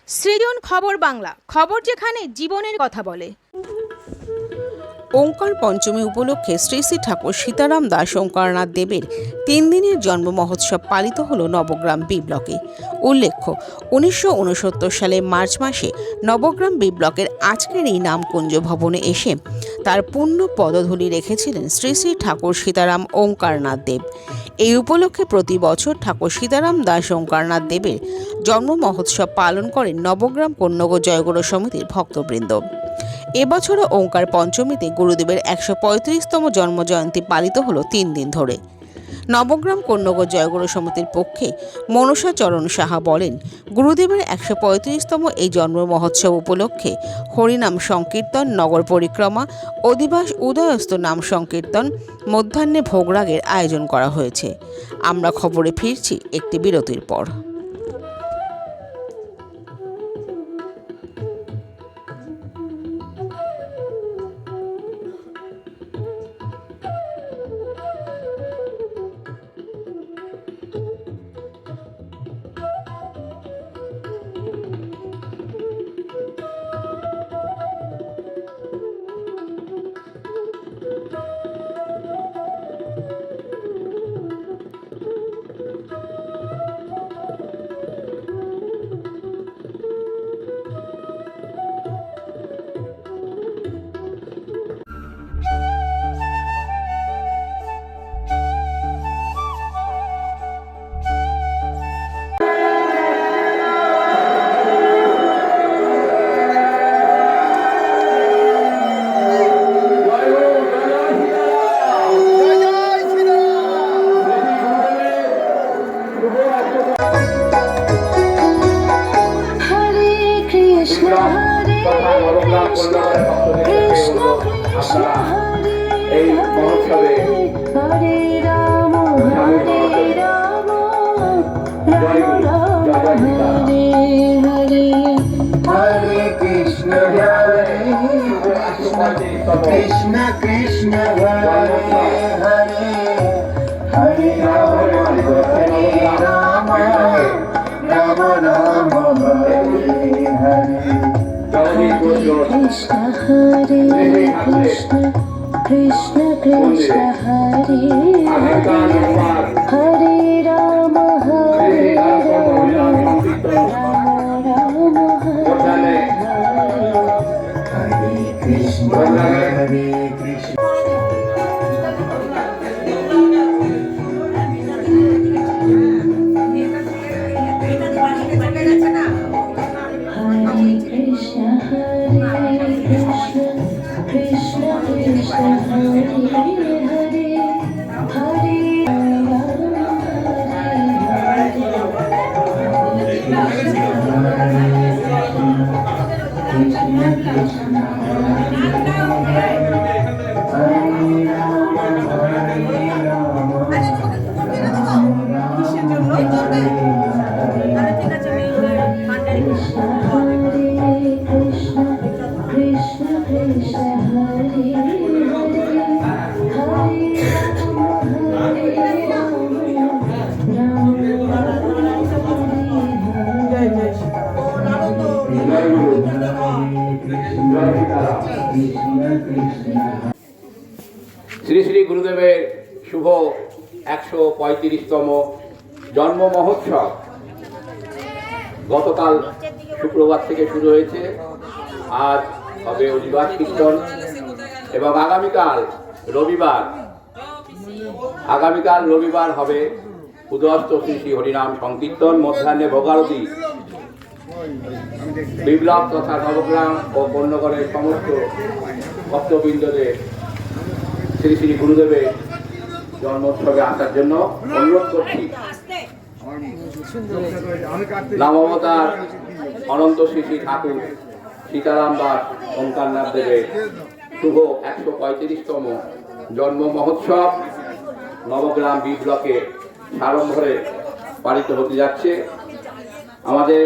সৃজন খবর বাংলা, খবর যেখানে জীবনের কথা বলে। ওঙ্কার পঞ্চমী উপলক্ষে শ্রী শ্রী ঠাকুর সীতারাম দাস ওঙ্কারনাথ দেবের 3 দিনের জন্ম মহোৎসব পালিত হল নবগ্রাম বি ব্লকে। উল্লেখ্য, 1969 সালে মার্চ মাসে নবগ্রাম বি ব্লকের আজকের এই নামকুঞ্জ ভবনে এসে তার পূর্ণ পদধূলি রেখেছিলেন শ্রী শ্রী ঠাকুর সীতারাম ওঙ্কারনাথ দেব। এই উপলক্ষে প্রতি বছর ঠাকুর সীতারাম দাস ওঙ্কারনাথ দেবের জন্ম মহোৎসব পালন করেন নবগ্রাম কন্যগ জয়গুরু সমিতির ভক্তবৃন্দ। এবছরও ওঙ্কার পঞ্চমীতে গুরুদেবের 135তম জন্মজয়ন্তী পালিত হলো 3 দিন ধরে। নবগ্রাম কন্যগ জয়গুরু সমিতির পক্ষে মনসা চরণ সাহা বলেন, গুরুদেবের 135তম এই জন্ম মহোৎসব উপলক্ষে হরিনাম সংকীর্তন, নগর পরিক্রমা, অধিবাস উদয়স্ত নাম সংকীর্তন, মধ্যাহ্নে ভোগরাগের আয়োজন করা হয়েছে। আমরা খবরে ফিরছি একটি বিরতির পর। এই মহোৎসবে হরে রাম হরে হরে হরে কৃষ্ণ কৃষ্ণ কৃষ্ণ হরে হরে হরে রাম রাম রাম হরে হরে কৃষ্ণ হরে কৃষ্ণ কৃষ্ণ কৃষ্ণ হরে হরে হরে রাম রাম রাম হরে হরে কৃষ্ণ হরে Krishna Krishna Krishna Hare Hare Hare Shri Shri গুরুদেবের শুভ 135তম জন্ম মহোৎসব গতকাল শুক্রবার থেকে শুরু হয়েছে। আজ হবে অধিবাস কীর্তন এবং আগামীকাল রবিবার হবে উদয়স্ত শ্রী শ্রী হরিনাম সংকীর্তন, মধ্যাহ্নে ভোগারতি। বিপ্লব তথা নবগ্রাম ও কন্যগরের সমস্ত ভক্তবৃন্দদের শ্রী শ্রী গুরুদেবের জন্মোৎসবে আসার জন্য অনুরোধ করছি। নামাবতার অনন্ত শ্রী শ্রী ঠাকুর সীতারাম দাস ওঙ্কারনাথ দেবের শুভ 135তম জন্ম মহোৎসব নবগ্রাম বি ব্লকে সাড়ম্বরে পালিত হতে যাচ্ছে। আমাদের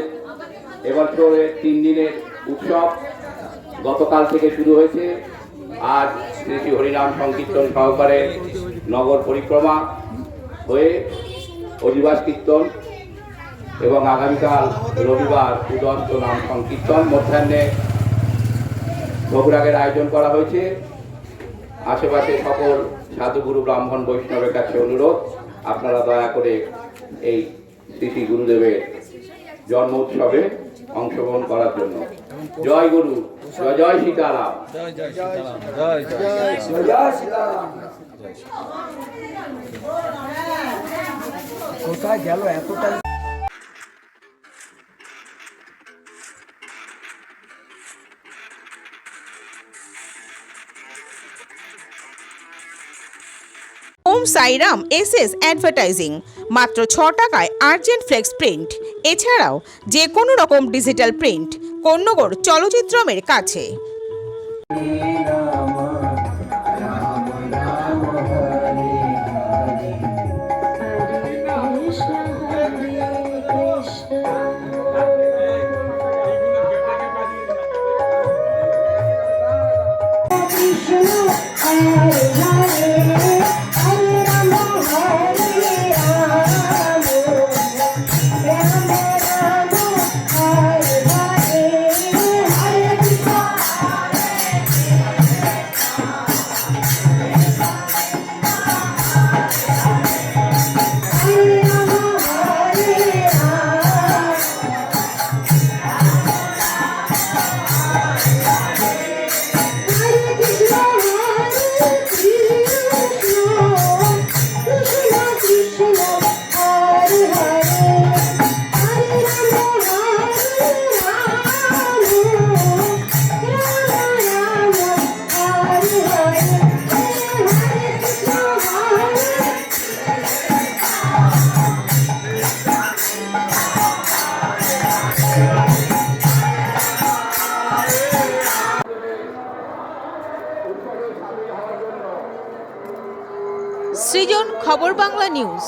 এবছরের 3 দিনের উৎসব গতকাল থেকে শুরু হয়েছে। আজ শ্রী শ্রী হরিনাম সংকীর্তন সহকারে নগর পরিক্রমা হয়ে অধিবাস কীর্তন এবং আগামীকাল রবিবার উদন্ত নাম সংকীর্তন মধ্যাহ্নে ভোগরাগের আয়োজন করা হয়েছে। আশেপাশে সকল সাধুগুরু ব্রাহ্মণ বৈষ্ণবের কাছে অনুরোধ, আপনারা দয়া করে এই শ্রী শ্রী গুরুদেবের জন্ম উৎসবে অংশগ্রহণ করার জন্য। জয় গুরু, জয় জয় সীতারাম। কোথায় গেল এতটা? ওম সাইরাম এসএস অ্যাডভার্টাইজিং, মাত্র 6 টাকায় আর্জেন্ট ফ্লেক্স প্রিন্ট, এছাড়াও যে কোনো রকম ডিজিটাল প্রিন্ট, কন্যগর চলচ্চিত্রমের কাছে। সৃজন, খবর বাংলা নিউজ।